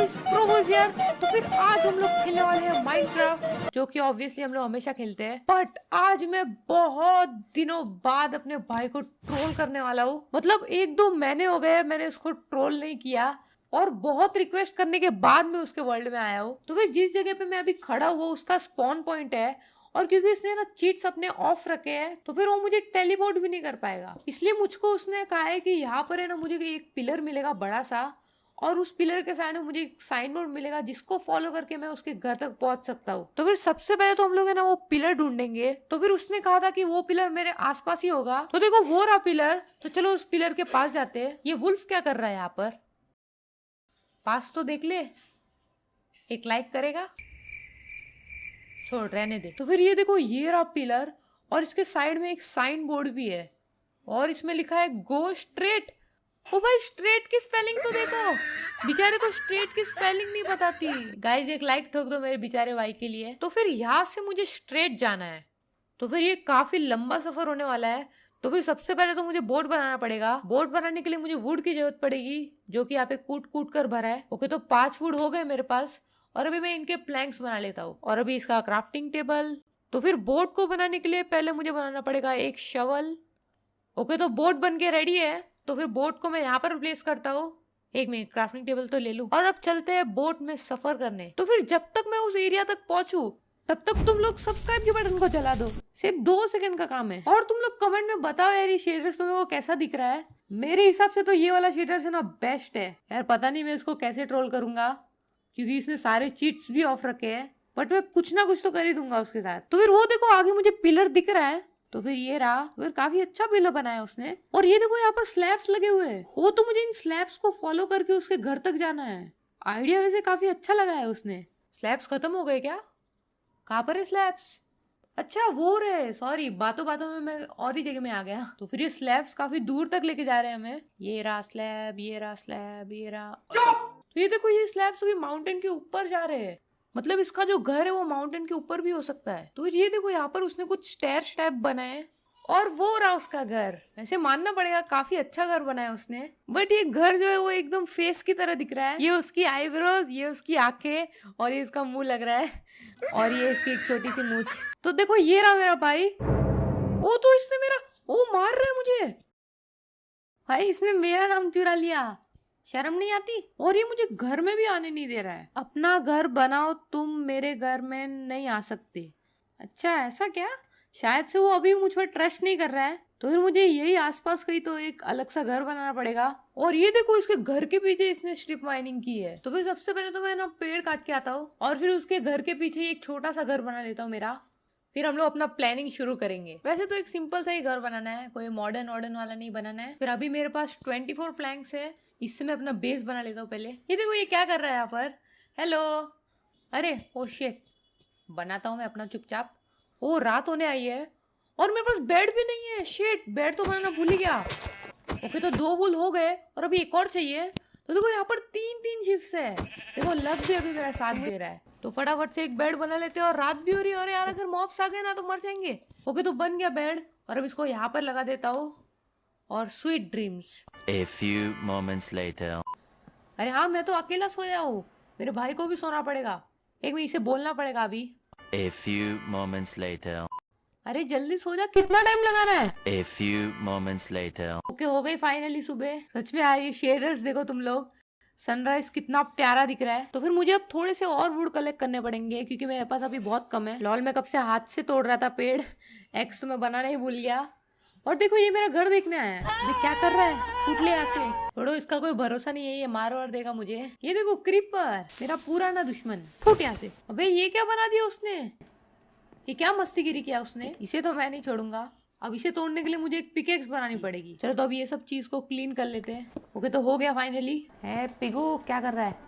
Guys प्रोबोज यार। तो फिर आज हम लोग खेलने वाले हैं माइनक्राफ्ट, जो कि ऑब्वियसली हम लोग हमेशा खेलते हैं। बट आज मैं बहुत दिनों बाद अपने भाई को ट्रोल करने वाला हूँ। मतलब 1-2 महीने हो गए मैंने उसको ट्रोल नहीं किया, और बहुत रिक्वेस्ट करने के बाद मैं उसके वर्ल्ड में आया हूँ। तो फिर जिस जगह पे मैं अभी खड़ा हुआ उसका स्पॉन पॉइंट है, और क्योंकि इसने ना चीट्स अपने ऑफ रखे हैं तो फिर वो मुझे टेलीपोर्ट भी नहीं कर पाएगा। इसलिए मुझको उसने कहा है कि यहाँ पर है ना मुझे एक पिलर मिलेगा बड़ा सा, और उस पिलर के साइड में मुझे एक साइन बोर्ड मिलेगा जिसको फॉलो करके मैं उसके घर तक पहुंच सकता हूँ। तो फिर सबसे पहले तो हम लोग है ना वो पिलर ढूंढेंगे। तो फिर उसने कहा था कि वो पिलर मेरे आसपास ही होगा। तो देखो वो रहा पिलर, तो चलो उस पिलर के पास जाते हैं। ये वुल्फ क्या कर रहा है यहाँ पर? पास तो देख ले, एक लाइक करेगा? छोड़ रहने दे। तो फिर ये देखो ये रहा पिलर, और इसके साइड में एक साइन बोर्ड भी है, और इसमें लिखा है गो स्ट्रेट। ओ भाई, स्ट्रेट की स्पेलिंग तो देखो, बेचारे को स्ट्रेट की स्पेलिंग नहीं बताती। गाइस एक लाइक ठोक दो मेरे बेचारे भाई के लिए। तो फिर यहाँ से मुझे स्ट्रेट जाना है। तो फिर ये काफी लंबा सफर होने वाला है। तो फिर सबसे पहले तो मुझे बोट बनाना पड़ेगा। बोट बनाने के लिए मुझे वुड की जरूरत पड़ेगी, जो कि यहाँ पे कूट कूट कर भरा है। ओके, तो 5 वुड हो गए मेरे पास, और अभी मैं इनके प्लैंक्स बना लेता हूँ, और अभी इसका क्राफ्टिंग टेबल। तो फिर बोट को बनाने के लिए पहले मुझे बनाना पड़ेगा एक शवल। ओके, तो बोट बन के रेडी है। तो फिर बोट को मैं यहाँ पर प्लेस करता हूँ। एक मिनट, क्राफ्टिंग टेबल तो ले लूं, और अब चलते हैं बोट में सफर करने। तो फिर जब तक मैं उस एरिया तक पहुंचू तब तक तुम लोग सब्सक्राइब के बटन को जला दो। सिर्फ 2 सेकंड का काम है। और तुम लोग कमेंट में बताओ यार ये शेडर्स तुम लोगों को कैसा दिख रहा है। मेरे हिसाब से तो ये वाला शेडर्स है ना बेस्ट है यार। पता नहीं मैं इसको कैसे ट्रोल करूंगा, क्योंकि इसने सारे चीट्स भी ऑफ रखे हैं, बट मैं कुछ ना कुछ तो कर ही दूंगा उसके साथ। तो फिर वो देखो आगे मुझे पिलर दिख रहा है। तो फिर ये रहा, तो फिर काफी अच्छा पिलर बनाया उसने। और ये देखो यहाँ पर स्लैब्स लगे हुए हैं। वो तो मुझे इन स्लैब्स को फॉलो करके उसके घर तक जाना है। आइडिया वैसे काफी अच्छा लगाया है उसने। स्लैब्स खत्म हो गए क्या? कहाँ पर है स्लैब्स? अच्छा वो रहे, सॉरी बातों बातों में मैं और ही जगह में आ गया। तो फिर ये स्लैब्स काफी दूर तक लेके जा रहे हैं हमें। ये रहा स्लैब, ये रहा स्लैब, ये रहा। तो ये देखो ये स्लैब्स अभी माउंटेन के ऊपर जा रहे हैं। मतलब इसका जो घर है वो माउंटेन के ऊपर भी हो सकता है। तो ये देखो यहाँ पर उसने कुछ स्टेयर्स टाइप बनाए हैं, और वो रहा उसका घर। वैसे मानना पड़ेगा काफी अच्छा घर बनाया उसने, बट ये घर जो है वो एकदम फेस की तरह दिख रहा है। ये उसकी आईब्रोज, ये उसकी आंखें, और ये उसका मुंह लग रहा है, और ये इसकी एक छोटी सी मूंछ। तो देखो ये रहा मेरा भाई। ओ तो इसने मेरा, ओ मार रहा है मुझे। भाई इसने मेरा नाम चुरा लिया, शर्म नहीं आती? और ये मुझे घर में भी आने नहीं दे रहा है। अपना घर बनाओ, तुम मेरे घर में नहीं आ सकते। अच्छा ऐसा क्या? शायद से वो अभी मुझ पर ट्रस्ट नहीं कर रहा है। तो फिर मुझे यही आसपास कहीं तो एक अलग सा घर बनाना पड़ेगा। और ये देखो इसके घर के पीछे इसने स्ट्रिप माइनिंग की है। तो फिर सबसे पहले तो मैं ना पेड़ काट के आता हूँ, और फिर उसके घर के पीछे एक छोटा सा घर बना लेता हूँ मेरा। फिर हम लोग अपना प्लानिंग शुरू करेंगे। वैसे तो एक सिंपल सा ही घर बनाना है, कोई मॉडर्न वॉर्डन वाला नहीं बनाना है। फिर अभी मेरे पास 24 प्लैंक्स है, इससे मैं अपना बेस बना लेता हूँ पहले। ये देखो ये क्या कर रहा है यहाँ पर। हेलो, अरे ओ शिट, बनाता हूँ मैं अपना चुपचाप। ओ रात होने आई है, और मेरे पास बेड भी नहीं है। शिट, बेड तो बनाना भूल ही गया। ओके, तो 2 वूल हो गए, और अभी एक और चाहिए। तो देखो यहाँ पर 3-3 चिप्स है। देखो लग भी अभी मेरा साथ दे रहा है। तो फटाफट से एक बेड बना लेते हैं, और रात भी हो रही है। और यार अगर मॉब्स आ गए ना तो मर जाएंगे। ओके, तो बन गया बेड, और अब इसको यहाँ पर लगा देता हूँ, और sweet dreams. A few moments later. अरे हाँ, मैं तो अकेला सोया हूँ, मेरे भाई को भी सोना पड़ेगा। एक मिनट, इसे बोलना पड़ेगा अभी। A few moments later. अरे जल्दी सो जा, कितना टाइम लगाना है? A few moments later. Okay, हो गई फाइनली सुबह। सच में यार ये शेडर्स देखो तुम लोग, सनराइज कितना प्यारा दिख रहा है। तो फिर मुझे अब थोड़े से और वुड कलेक्ट करने पड़ेंगे, क्योंकि मेरे पास अभी बहुत कम है। लॉल मैं कब से हाथ से तोड़ रहा था पेड़, एक्स तो मैं बनाना ही भूल गया। और देखो ये मेरा घर देखने आया है। ये क्या कर रहा है? फूट ले यहाँ से। छोड़ो, इसका कोई भरोसा नहीं है, ये मार वार देगा मुझे। ये देखो क्रीपर, मेरा पुराना दुश्मन। फूट यहाँ से। अबे ये क्या बना दिया उसने? ये क्या मस्तीगिरी किया उसने? इसे तो मैं नहीं छोड़ूंगा। अब इसे तोड़ने के लिए मुझे एक पिकेक्स बनानी पड़ेगी। चलो तो अब ये सब चीज को क्लीन कर लेते हैं। ओके, तो हो गया फाइनली। है पिगू, क्या कर रहा है?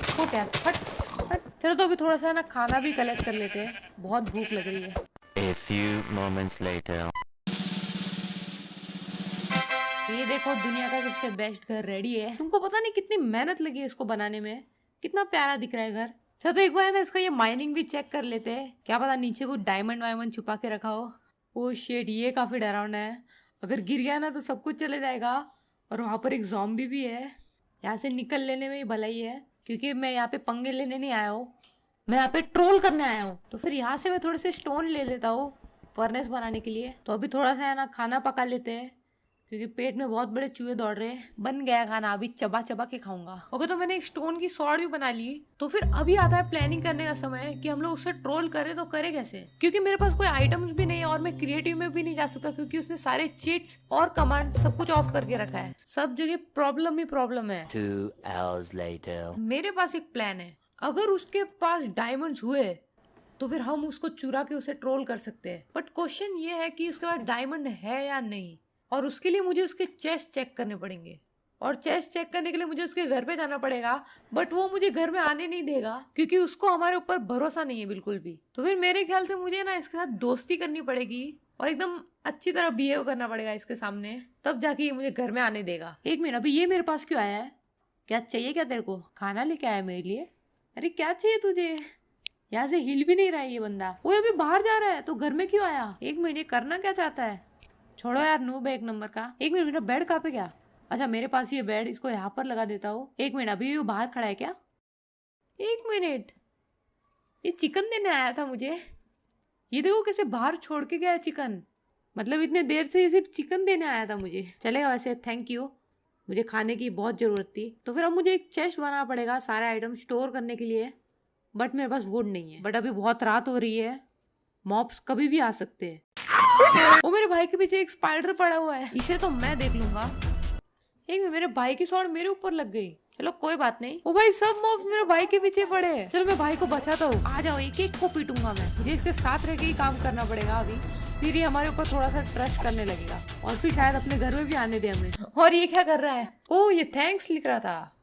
फुट यार, फट फट। चलो तो अभी थोड़ा सा ना खाना भी कलेक्ट कर लेते हैं, बहुत भूख लग रही है। A few moments later. ये देखो दुनिया का सबसे बेस्ट घर रेडी है। तुमको पता नहीं कितनी मेहनत लगी है इसको बनाने में। कितना प्यारा दिख रहा है घर। चलो तो एक बार ना इसका ये माइनिंग भी चेक कर लेते हैं, क्या पता नीचे कुछ डायमंड वायमंड छुपा के रखा हो। ओ शेट, ये काफी डरावना है। अगर गिर गया ना तो सब कुछ चले जाएगा। और वहां पर एक ज़ॉम्बी भी है, यहाँ से निकल लेने में ही भलाई है, क्योंकि मैं यहाँ पे पंगे लेने नहीं आया हूँ, मैं यहाँ पे ट्रोल करने आया हूँ। तो फिर यहाँ से मैं थोड़े से स्टोन ले लेता हूँ फर्नेस बनाने के लिए। तो अभी थोड़ा सा है ना खाना पका लेते हैं, क्योंकि पेट में बहुत बड़े चूहे दौड़ रहे हैं। बन गया खाना, अभी चबा चबा के खाऊंगा। ओके, तो मैंने एक स्टोन की सॉर्ड भी बना ली। तो फिर अभी आता है प्लानिंग करने का समय कि हम लोग उससे ट्रोल करें तो करे कैसे, क्योंकि मेरे पास कोई आइटम्स भी नहीं है और मैं क्रिएटिव में भी नहीं जा सकता, क्योंकि उसने सारे चीट्स और कमांड सब कुछ ऑफ करके रखा है। सब जगह प्रॉब्लम ही प्रॉब्लम है। 2 hours later. मेरे पास एक प्लान है। अगर उसके पास डायमंड्स हुए तो फिर हम उसको चुरा के उसे ट्रोल कर सकते हैं। बट क्वेश्चन ये है कि उसके पास डायमंड है या नहीं, और उसके लिए मुझे उसके चेस्ट चेक करने पड़ेंगे। और चेस्ट चेक करने के लिए मुझे उसके घर पे जाना पड़ेगा, बट वो मुझे घर में आने नहीं देगा, क्योंकि उसको हमारे ऊपर भरोसा नहीं है बिल्कुल भी। तो फिर मेरे ख्याल से मुझे ना इसके साथ दोस्ती करनी पड़ेगी और एकदम अच्छी तरह बिहेव करना पड़ेगा इसके सामने, तब जाके ये मुझे घर में आने देगा। एक मिनट, अभी ये मेरे पास क्यों आया है? क्या चाहिए क्या तेरे को? खाना लेके आया मेरे लिए? अरे क्या चाहिए तुझे? यहाँ से हिल भी नहीं रहा है ये बंदा। वो अभी बाहर जा रहा है, तो घर में क्यों आया? एक मिनट, ये करना क्या चाहता है? छोड़ो यार, नूब है एक नंबर का। एक मिनट, मेरा बेड कहाँ पे गया? अच्छा, मेरे पास ये बेड, इसको यहाँ पर लगा देता हूँ। एक मिनट, अभी वो बाहर खड़ा है क्या? एक मिनट, ये चिकन देने आया था मुझे। ये देखो कैसे बाहर छोड़ के गया है चिकन। मतलब इतने देर से ये सिर्फ चिकन देने आया था मुझे। चलेगा वैसे, थैंक यू। मुझे खाने की बहुत जरूरत थी। तो फिर अब मुझे एक चेस्ट बनाना पड़ेगा सारे आइटम स्टोर करने के लिए, बट मेरे पास वुड नहीं है। बट अभी बहुत रात हो रही है, मॉब्स कभी भी आ सकते हैं। वो मेरे भाई के पीछे एक स्पाइडर पड़ा हुआ है, इसे तो मैं देख लूंगा। एक मेरे भाई की शॉट मेरे ऊपर लग गई। चलो कोई बात नहीं। ओ भाई, सब मॉब्स मेरे भाई के पीछे पड़े। चलो मैं भाई को बचाता हूँ। आ जाओ, एक एक को पीटूंगा मैं। मुझे इसके साथ रह के ही काम करना पड़ेगा अभी, फिर ये हमारे ऊपर थोड़ा सा ट्रस्ट करने लगेगा और फिर शायद अपने घर में भी आने दे हमें। और ये क्या कर रहा है? ओ, ये थैंक्स लिख रहा था।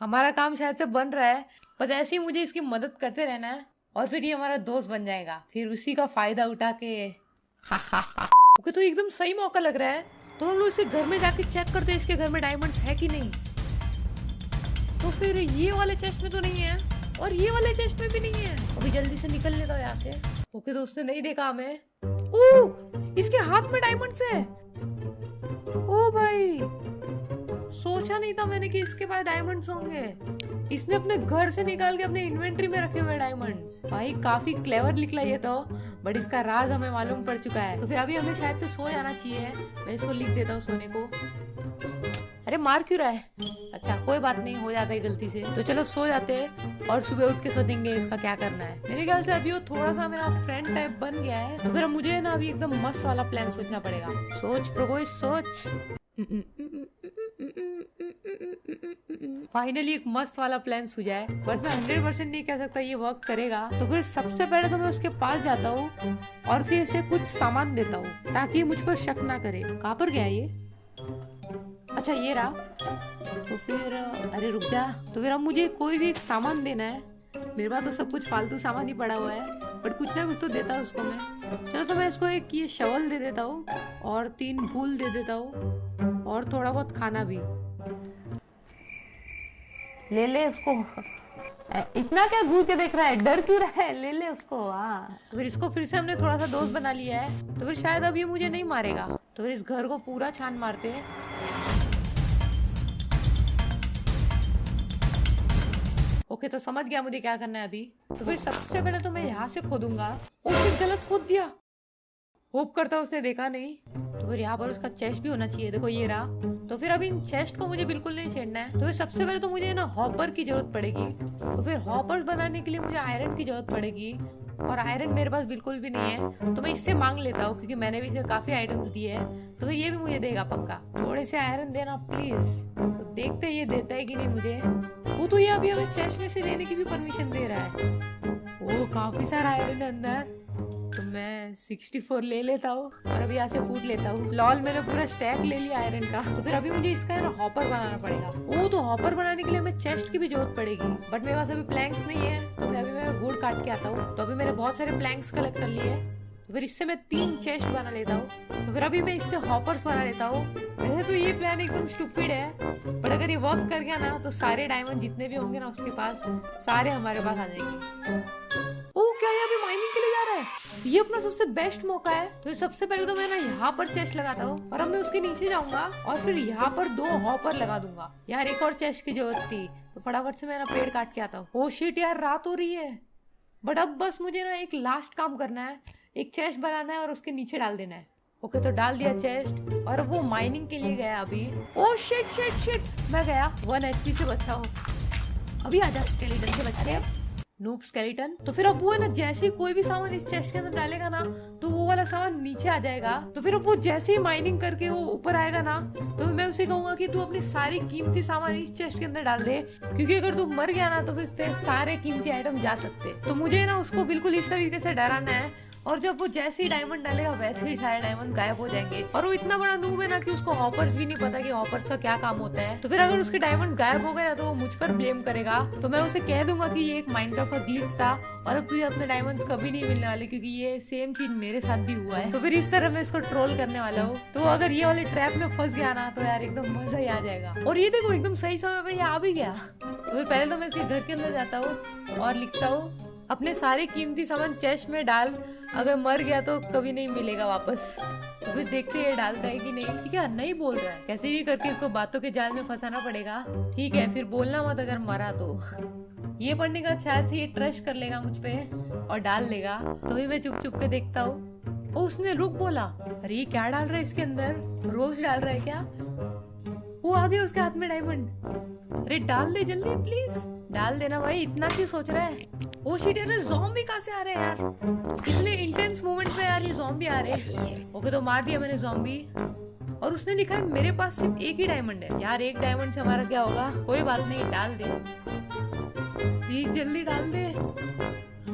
हमारा काम शायद से बन रहा है, पर ऐसे ही मुझे इसकी मदद करते रहना है और फिर ये हमारा दोस्त बन जाएगा। फिर उसी का फायदा उठा के ओके, तो एकदम सही मौका लग रहा है। तो हम लोग इसे घर में जाके चेक करते हैं इसके घर में डायमंड्स है कि नहीं। तो फिर ये वाले चेस्ट में तो नहीं है और ये वाले चेस्ट में भी नहीं है। अभी जल्दी से निकल लेता हूँ यहाँ से। ओके, तो उसने नहीं देखा हमें। ओ, इसके हाथ में डायमंड्स है। ओ भाई, सोचा नहीं था मैंने कि इसके पास डायमंड्स होंगे। इसने अपने घर से निकाल के अपने इन्वेंटरी में रखे हुए डायमंड्स। भाई काफी क्लेवर निकला ये तो, बट इसका राज हमें मालूम पड़ चुका है। तो फिर अभी हमें शायद से सो जाना चाहिए। मैं इसको लिख देता हूँ सोने को। अरे मार क्यों रहा है? अच्छा कोई बात नहीं, हो जाता है गलती से। तो चलो सो जाते हैं और सुबह उठ के सोचेंगे इसका क्या करना है। मेरे ख्याल से अभी वो थोड़ा सा मेरा फ्रेंड टाइप बन गया है, तो फिर मुझे ना अभी एकदम मस्त वाला प्लान सोचना पड़ेगा। सोच प्रभु सोच। फाइनली एक मस्त वाला प्लान सूझा है, बट मैं 100% नहीं कह सकता ये वर्क करेगा। तो फिर सबसे पहले तो मैं उसके पास जाता हूँ और फिर इसे कुछ सामान देता हूँ ताकि ये मुझ पर शक ना करे। कहाँ पर गया ये? अच्छा ये रहा। तो फिर अरे रुक जा। तो फिर अब मुझे कोई भी एक सामान देना है। मेरे पास तो सब कुछ फालतू सामान ही पड़ा हुआ है, बट कुछ ना कुछ तो देता हूँ उसको मैं। चलो तो मैं इसको एक ये शवल दे देता हूँ और 3 फूल दे देता हूँ और थोड़ा बहुत खाना भी। ले ले उसको। इतना क्या घूर के देख रहा है? डर क्यों रहा है? ले ले उसको। हाँ, तो फिर इसको फिर से हमने थोड़ा सा दोस्त बना लिया है, तो फिर शायद अब ये मुझे नहीं मारेगा। तो फिर इस घर को पूरा छान मारते हैं। ओके, तो समझ गया मुझे क्या करना है अभी। तो फिर सबसे पहले तो मैं यहाँ से खोदूंगा। ओ, फिर गलत खोद दिया। होप करता उसने देखा नहीं। तो फिर यहाँ पर उसका चेस्ट भी होना चाहिए। देखो ये रहा। तो फिर अभी इन चेस्ट को मुझे बिल्कुल नहीं छेड़ना है। तो फिर सबसे पहले तो मुझे ना हॉपर की जरूरत पड़ेगी। तो फिर हॉपर्स बनाने के लिए मुझे आयरन की जरूरत पड़ेगी और आयरन मेरे पास बिल्कुल भी नहीं है। तो मैं इससे मांग लेता हूँ क्योंकि मैंने भी इसे काफी आइटम्स दिए हैं। तो फिर ये भी मुझे देगा पक्का। थोड़े से आयरन देना प्लीज। तो देखते ये देता है कि नहीं मुझे। वो तो ये अभी हमें चेस्ट में से लेने की भी परमिशन दे रहा है। वो काफी सारा आयरन है अंदर। तो मैं 64 ले लेता हूँ और अभी यहाँ से फूड लेता हूँ। लॉल, मैंने पूरा स्टैक ले लिया आयरन का। तो फिर अभी मुझे इसका है ना हॉपर बनाना पड़ेगा। वो तो हॉपर बनाने के लिए हमें चेस्ट की भी जरूरत पड़ेगी, बट मेरे पास अभी प्लैंक्स नहीं है। तो फिर अभी मैं वुड काट के आता हूँ। तो अभी मैंने बहुत सारे प्लैंक्स कलेक्ट कर लिए। तो फिर इससे मैं 3 चेस्ट बना लेता हूँ। तो फिर अभी मैं इससे हॉपर्स बना लेता हूँ। वैसे तो ये प्लान एकदम स्टूपिड है, बट अगर ये वर्क कर गया ना तो सारे डायमंड जितने भी होंगे ना उसके पास, सारे हमारे पास आ जाएंगे। ओ क्या ये अभी माइनिंग के लिए जा रहा है? ये अपना सबसे बेस्ट मौका है। तो सबसे पहले तो मैं ना यहाँ पर चेस्ट लगाता हूँ और अब मैं उसके नीचे जाऊंगा और फिर यहाँ पर 2 हॉपर लगा दूंगा। यार एक और चेस्ट की जरूरत थी, तो फटाफट से मैं ना पेड़ काट के आता हूँ। ओ शिट यार, रात हो रही है। बट अब बस मुझे ना एक लास्ट काम करना है, एक चेस्ट बनाना है और उसके नीचे डाल देना है। ओके तो डाल दिया चेस्ट और अब वो माइनिंग के लिए गया अभी। ओ शिट शिट शिट, मैं गया 1 HP से बचा हूँ। अभी आजा स्केलेटन के बच्चे, नूब स्केलेटन। तो फिर अब वो है ना, जैसे ही कोई भी सामान इस चेस्ट के अंदर डालेगा ना तो वो वाला सामान नीचे आ जाएगा। तो फिर अब वो जैसे ही माइनिंग करके वो ऊपर आएगा ना तो मैं उसे कहूंगा कि तू अपनी सारी कीमती सामान इस चेस्ट के अंदर डाल दे, क्योंकि अगर तू मर गया ना तो फिर तेरे सारे कीमती आइटम जा सकते। तो मुझे ना उसको बिल्कुल इस तरीके से डराना है और जब वो जैसे ही डायमंड डालेगा वैसे ही सारे डायमंड गायब हो जाएंगे। और वो इतना बड़ा नूब है ना कि उसको हॉपर्स भी नहीं पता कि हॉपर्स का क्या काम होता है। तो फिर अगर उसके डायमंड गायब हो गए ना तो वो मुझ पर ब्लेम करेगा। तो मैं उसे कह दूंगा कि ये एक माइनक्राफ्ट का ग्लिच था और अब तुझे अपने डायमंड्स कभी नहीं मिलने वाले, क्योंकि ये सेम चीज मेरे साथ भी हुआ है। तो फिर इस तरह मैं इसको ट्रोल करने वाला हूँ। तो अगर ये वाले ट्रैप में फंस गया ना तो यार एकदम मजा ही आ जाएगा। और ये देखो एकदम सही समय पे ये आ भी गया। तो फिर पहले तो मैं इसके घर के अंदर जाता हूँ और लिखता हूँ अपने सारे कीमती सामान चेस्ट में डाल, अगर मर गया तो कभी नहीं मिलेगा वापस। तो फिर देखते हैं डालता है कि नहीं। क्या नहीं बोल रहा है, कैसे भी करके इसको बातों के जाल में फंसाना पड़ेगा। ठीक है, फिर बोलना मत अगर मरा तो। ये पढ़ने का शायद से ये ट्रस्ट कर लेगा मुझ पे और डाल लेगा। तो भी मैं चुप चुप के देखता हूँ। ओ उसने रुक बोला। अरे ये क्या डाल रहा है इसके अंदर, रोज डाल रहा है क्या? वो आ गया उसके हाथ में डायमंड। अरे डाल दे जल्दी प्लीज, डाल देना भाई, इतना क्यों सोच रहा है? ओ शिट यार, ज़ॉम्बी कहाँ से आ रहे हैं यार? इतने इंटेंस मोमेंट में यार ये ज़ॉम्बी आ रहे हैं। ओके तो मार दिया मैंने ज़ॉम्बी और उसने लिखा है मेरे पास सिर्फ एक ही डायमंड है। यार एक डायमंड से हमारा क्या होगा, कोई बात नहीं, डाल दे प्लीज, जल्दी डाल दे।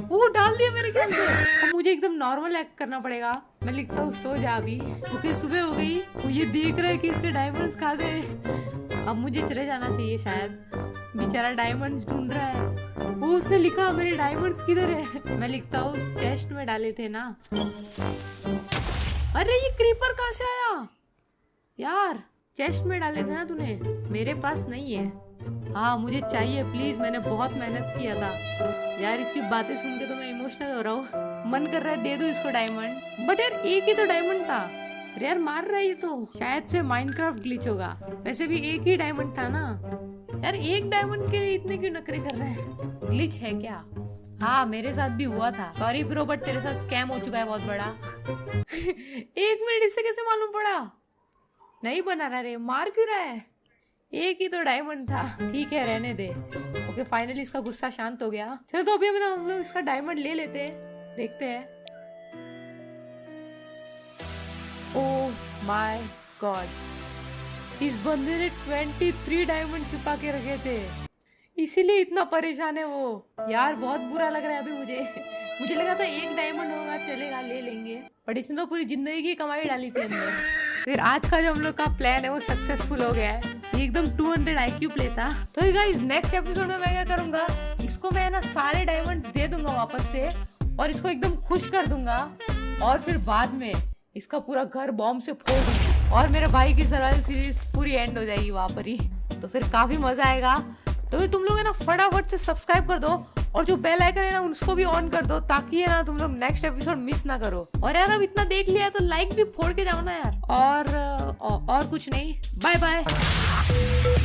वो डाल दिया मेरे ख्याल से। अब मुझे एकदम नॉर्मल एक्ट करना पड़ेगा। मैं लिखता हूँ सो जा अभी। ओके सुबह हो गई। वो ये देख रहा है कि इसके डायमंड्स खा गए। अब मुझे चले जाना चाहिए शायद, बेचारा डायमंड्स ढूंढ रहा है। वो उसने लिखा मेरे डायमंड्स किधर है? मैं लिखता हूँ चेस्ट में डाले थे ना। अरे ये क्रीपर कहाँ से आया यार? चेस्ट में डाले थे ना तूने, मेरे पास नहीं है। हाँ मुझे चाहिए प्लीज, मैंने बहुत मेहनत किया था। यार इसकी बातें सुन के तो मैं इमोशनल हो रहा हूँ, मन कर रहा है दे दो इसको डायमंड। बट यार एक ही तो डायमंड था। अरे यार मार रहा है ये तो, शायद से माइनक्राफ्ट ग्लिच होगा। वैसे भी एक ही डायमंड था ना यार, एक डायमंड के लिए इतने क्यों नखरे कर रहे हैं? ग्लिच है क्या? हाँ मेरे साथ भी हुआ था। सॉरी ब्रो, बट तेरे साथ स्कैम हो चुका है बहुत बड़ा। 1 मिनट, इससे कैसे मालूम पड़ा? नहीं बना रहा रे, मार क्यों रहा है? एक ही तो डायमंड था। ठीक है रहने दे। ओके फाइनली इसका गुस्सा शांत हो गया। चलो तो अभी हम लोग इसका डायमंड ले लेते हैं, देखते हैं। ओह माय गॉड, इस बंदे ने 23 डायमंड छुपा के रखे थे, इसीलिए इतना परेशान है वो। यार बहुत बुरा लग रहा है अभी मुझे लगा था एक डायमंड होगा चलेगा, ले लेंगे, बट इसने तो पूरी जिंदगी की कमाई डाली थी अंदर। फिर आज का जो हम लोग का प्लान है वो सक्सेसफुल हो गया है। ये एकदम 200 IQ प्ले था। तो गाइस नेक्स्ट एपिसोड में मैं क्या करूंगा, इसको मैं ना सारे डायमंड्स दे दूंगा वापस से और इसको एकदम खुश कर दूंगा और फिर बाद में इसका पूरा घर बॉम्ब से फोड़ दूंगा और मेरे भाई की सर्वाइवल सीरीज पूरी एंड हो जाएगी वहां पर ही। तो फिर काफी मजा आएगा। तो फिर तुम लोग है ना फटाफट से सब्सक्राइब कर दो और जो बेल आइकन है ना उसको भी ऑन कर दो, ताकि है ना तुम लोग नेक्स्ट एपिसोड मिस ना करो। और यार अब इतना देख लिया तो लाइक भी फोड़ के जाओ ना यार। और कुछ नहीं, बाय बाय।